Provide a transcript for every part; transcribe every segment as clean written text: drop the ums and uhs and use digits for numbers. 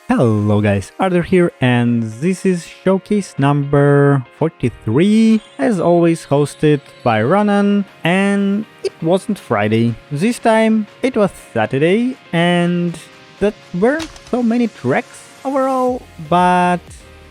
Hello guys, Arthur here, and this is showcase number 43, as always hosted by Ronan, and it wasn't Friday. This time it was Saturday, and that weren't so many tracks overall, but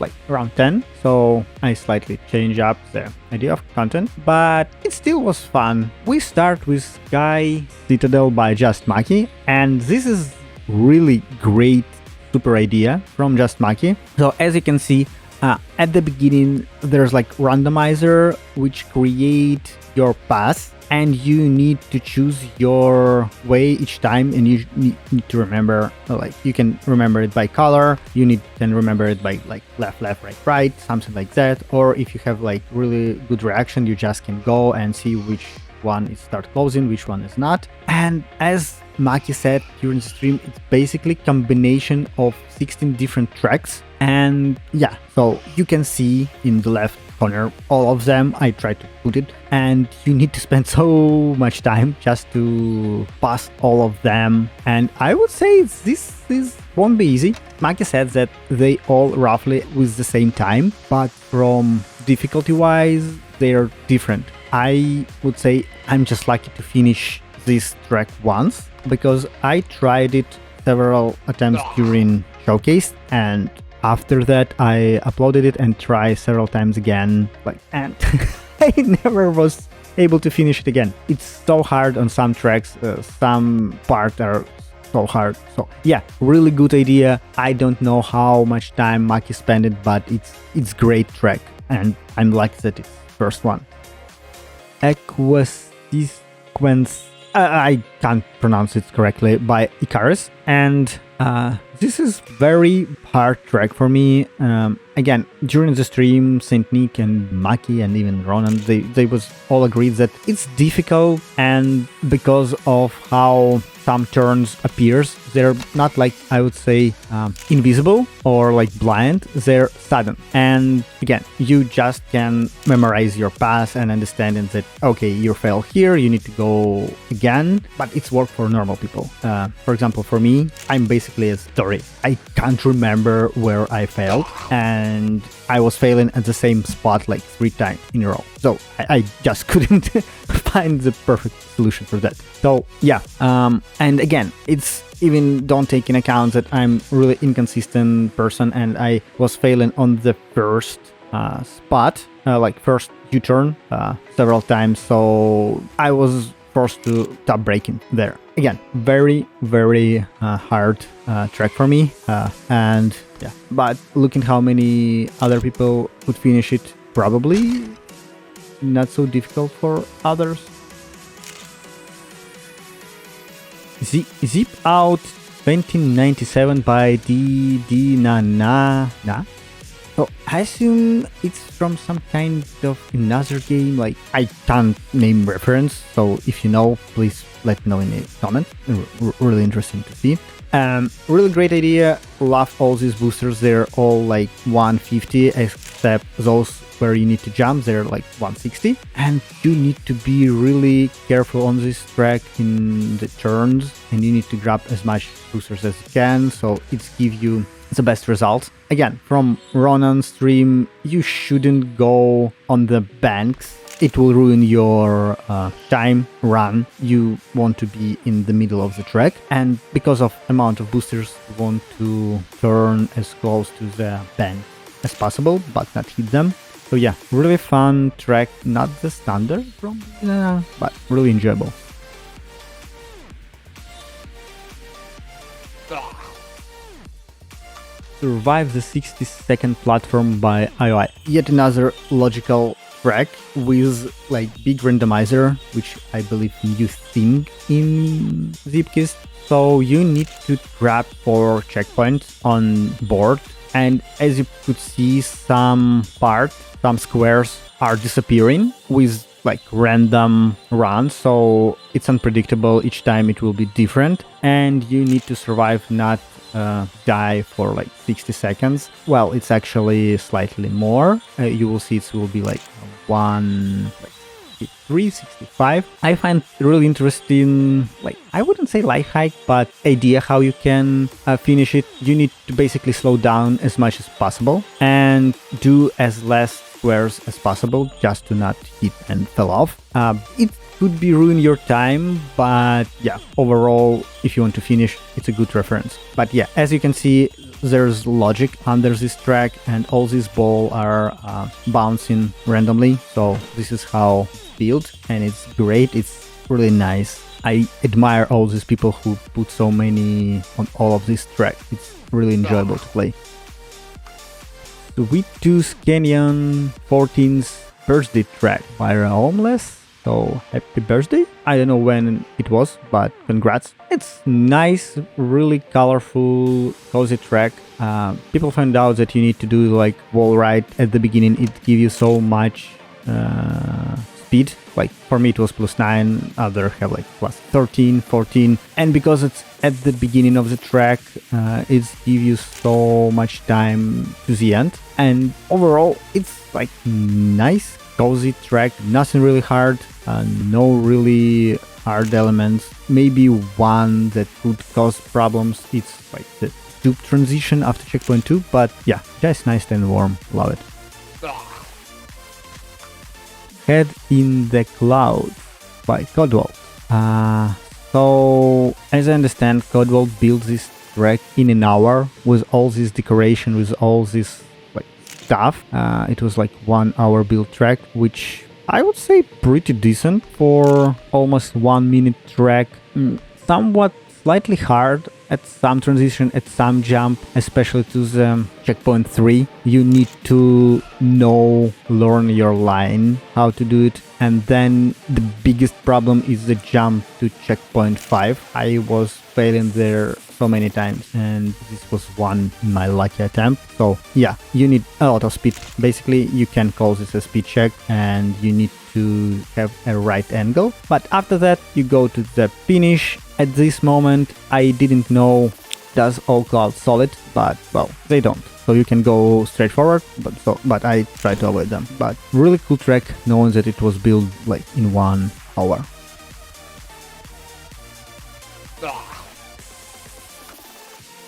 like around 10, so I slightly changed up the idea of content, but it still was fun. We start with Sky Citadel by Just Maki, and this is really great super idea from Just Maki. So as you can see, at the beginning there's like randomizer which create your path, and you need to choose your way each time, and you need to remember, like you can remember it by color, you can remember it by like left, right, something like that. Or if you have like really good reaction, you just can go and see which one is start closing, which one is not. And as Maki said during the stream, it's basically combination of 16 different tracks. And yeah, so you can see in the left corner all of them. I tried to put it, and you need to spend so much time just to pass all of them. And I would say this won't be easy. Maki said that they all roughly with the same time, but from difficulty wise they're different. I would say I'm just lucky to finish this track once, because I tried it several attempts during showcase, and after that I uploaded it and tried several times again, and I never was able to finish it again. It's so hard on some tracks, some parts are so hard. So yeah, really good idea. I don't know how much time Maki spent it, but it's great track, and I'm lucky that it's first one. Quence, I can't pronounce it correctly, by Icarus, and this is very hard track for me. Again, during the stream, Saint Nick and Maki and even Ronan, they was all agreed that it's difficult, and because of how some turns appears, they're not like, I would say, invisible or like blind, they're sudden. And again, you just can memorize your path and understanding that, okay, you fail here, you need to go again, but it's work for normal people. For example, for me, I'm basically a story. I can't remember where I failed, and I was failing at the same spot like 3 times in a row. So I just couldn't find the perfect solution for that. So yeah, and again, it's even don't take in account that I'm really inconsistent person, and I was failing on the first spot, like first U-turn several times. So I was forced to stop braking there. Again, very hard track for me, and yeah, but looking how many other people could finish it, probably not so difficult for others. Zip Out 2097 by D Na. So I assume it's from some kind of another game, like I can't name reference, so if you know, please let me know in the comments. Really interesting to see. Really great idea. Love all these boosters. They're all like 150, except those where you need to jump, they're like 160. And you need to be really careful on this track in the turns, and you need to grab as much boosters as you can, so it gives you the best results. Again, from Ronan's stream, you shouldn't go on the banks. It will ruin your time run. You want to be in the middle of the track, and because of amount of boosters, you want to turn as close to the bank as possible, but not hit them. So yeah, really fun track, not the standard from but really enjoyable. Survive the 60-second platform by IOI. Yet another logical track with like big randomizer, which I believe new thing in Zipkist. So you need to grab 4 checkpoints on board, and as you could see, some squares are disappearing with like random runs, so it's unpredictable. Each time it will be different, and you need to survive, not die for like 60 seconds. Well, it's actually slightly more. You will see it will be like 63, 65. I find really interesting, like, I wouldn't say life hack, but idea how you can finish it. You need to basically slow down as much as possible and do as less squares as possible just to not hit and fall off. It could be ruin your time, but yeah, overall, if you want to finish, it's a good reference. But yeah, as you can see, there's logic under this track, and all these balls are bouncing randomly. So this is how it's built, and it's great. It's really nice. I admire all these people who put so many on all of these tracks. It's really enjoyable to play. Sweet Tooth Canyon 14's birthday track by Homeless. So happy birthday. I don't know when it was, but congrats. It's nice, really colorful, cozy track. People find out that you need to do like wall ride at the beginning. It gives you so much speed. Like for me it was +9, others have like +13, 14. And because it's at the beginning of the track, it gives you so much time to the end. And overall it's like nice, cozy track, nothing really hard, no really hard elements. Maybe one that could cause problems, it's like the tube transition after checkpoint 2, but yeah, just nice and warm, love it. Head in the Clouds by Codewall. So as I understand, Codewall built this track in an hour with all this decoration, with all this stuff. It was like 1 hour build track, which I would say pretty decent for almost 1 minute track. Somewhat slightly hard at some transition, at some jump, especially to the checkpoint 3. You need to learn your line, how to do it. And then the biggest problem is the jump to checkpoint 5. I was failing there so many times, and this was one my lucky attempt. So yeah, you need a lot of speed. Basically, you can call this a speed check, and you need to have a right angle. But after that, you go to the finish. At this moment, I didn't know does all clouds solid, but well, they don't. So you can go straight forward, but I try to avoid them. But really cool track, knowing that it was built like in 1 hour.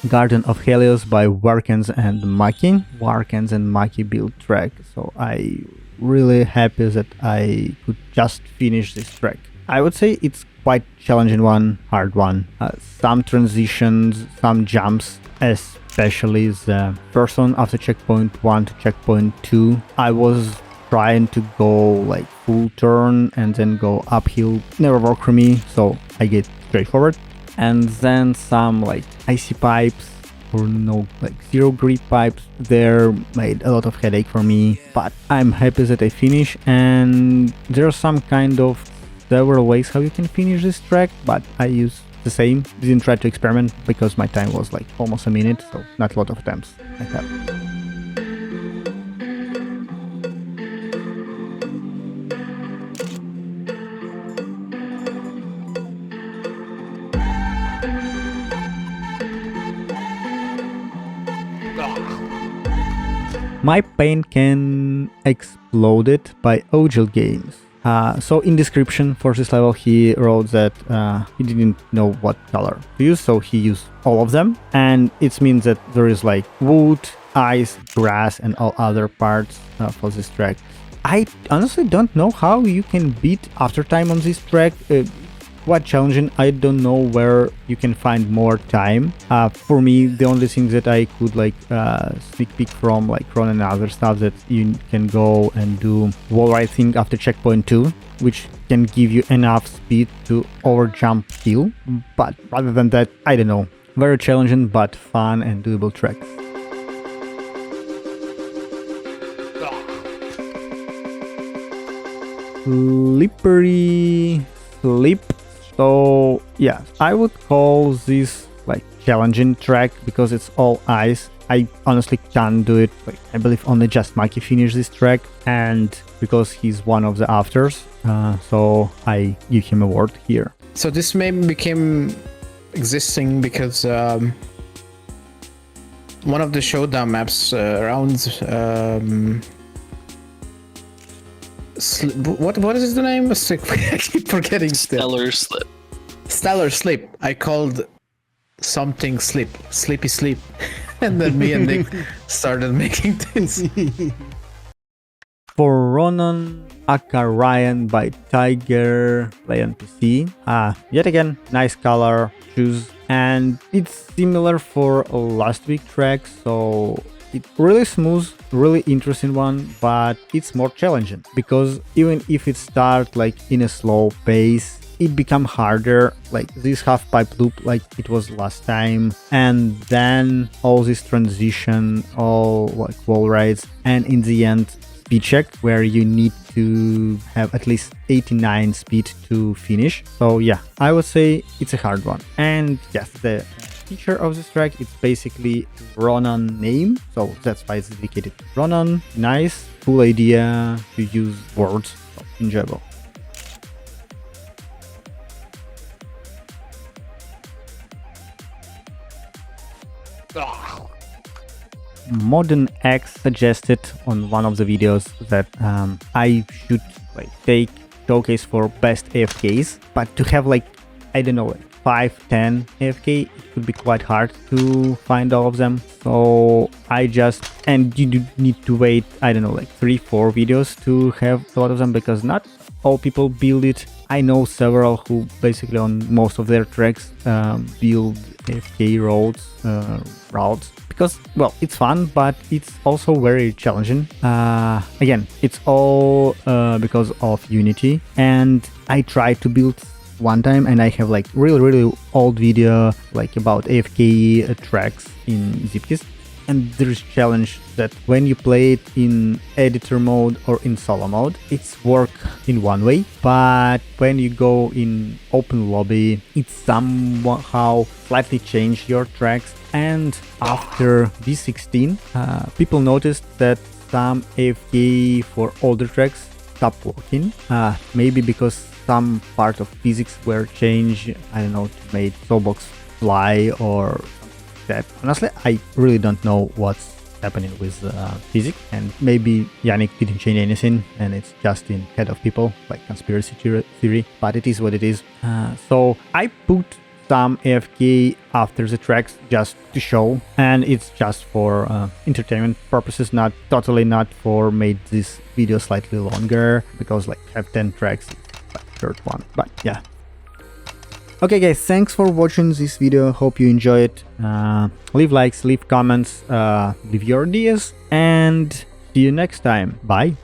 Garden of Helios by Quence and Maki. Quence and Maki build track. So I really happy that I could just finish this track. I would say it's quite challenging one, hard one. Some transitions, some jumps, especially the first one after checkpoint 1 to checkpoint 2. I was trying to go like full turn and then go uphill. Never worked for me, so I get straightforward. And then some like icy pipes or no, like zero grip pipes there made a lot of headache for me, but I'm happy that I finish. And there are some kind of several ways how you can finish this track, but I use the same. Didn't try to experiment because my time was like almost a minute, so not a lot of attempts I have. My Paint Can Exploded by Ogil Games. So in description for this level he wrote that he didn't know what color to use, so he used all of them, and it means that there is like wood, ice, grass and all other parts for this track. I honestly don't know how you can beat after time on this track. Quite challenging. I don't know where you can find more time. For me, the only thing that I could like sneak peek from like Ronan and other stuff, that you can go and do wall ride thing after checkpoint 2, which can give you enough speed to over jump hill. But rather than that, I don't know. Very challenging but fun and doable track. Slippery Slip. So yeah, I would call this like challenging track because it's all ice. I honestly can't do it. Like, I believe only just Maki finished this track, and because he's one of the afters, so I give him a award here. So this maybe became existing because one of the showdown maps around What is the name? I keep forgetting still. Stellar Slip. Stellar Sleep. I called something Sleep. Sleepy Sleep. And then me and Nick started making this. For Ronan, aka Ryan by Tiger Play on PC. Yet again, nice color, shoes, and it's similar for last week tracks, so it's really smooth, really interesting one, but it's more challenging because even if it starts like in a slow pace, it become harder, like this half pipe loop like it was last time, and then all this transition, all like wall rides, and in the end speed check where you need to have at least 89 speed to finish. So yeah, I would say it's a hard one. And yes, the feature of this track, it's basically Ronan name, so that's why it's dedicated to Ronan. Nice, cool idea to use words, so enjoyable. Modern X suggested on one of the videos that I should like take showcase for best AFKs, but to have like, I don't know, like 5-10 AFK, it could be quite hard to find all of them. So I just, and you do need to wait, I don't know, like 3-4 videos to have a lot of them, because not all people build it. I know several who basically on most of their tracks build AFK routes, because, well, it's fun, but it's also very challenging. Again, it's all because of Unity, and I tried to build one time, and I have like really old video like about AFK tracks in Zipkis, and there's challenge that when you play it in editor mode or in solo mode, it's work in one way, but when you go in open lobby, it somehow slightly change your tracks. And after V16, people noticed that some AFK for older tracks stopped working, maybe because some part of physics were changed, I don't know, to make Soulbox fly or that. Honestly, I really don't know what's happening with physics, and maybe Yannick didn't change anything and it's just in head of people, like conspiracy theory, but it is what it is. So I put some AFK after the tracks just to show, and it's just for entertainment purposes, not for made this video slightly longer, because like have 10 tracks, like short one, but yeah. Okay guys, thanks for watching this video, hope you enjoy it. Leave likes, leave comments, leave your ideas, and see you next time. Bye.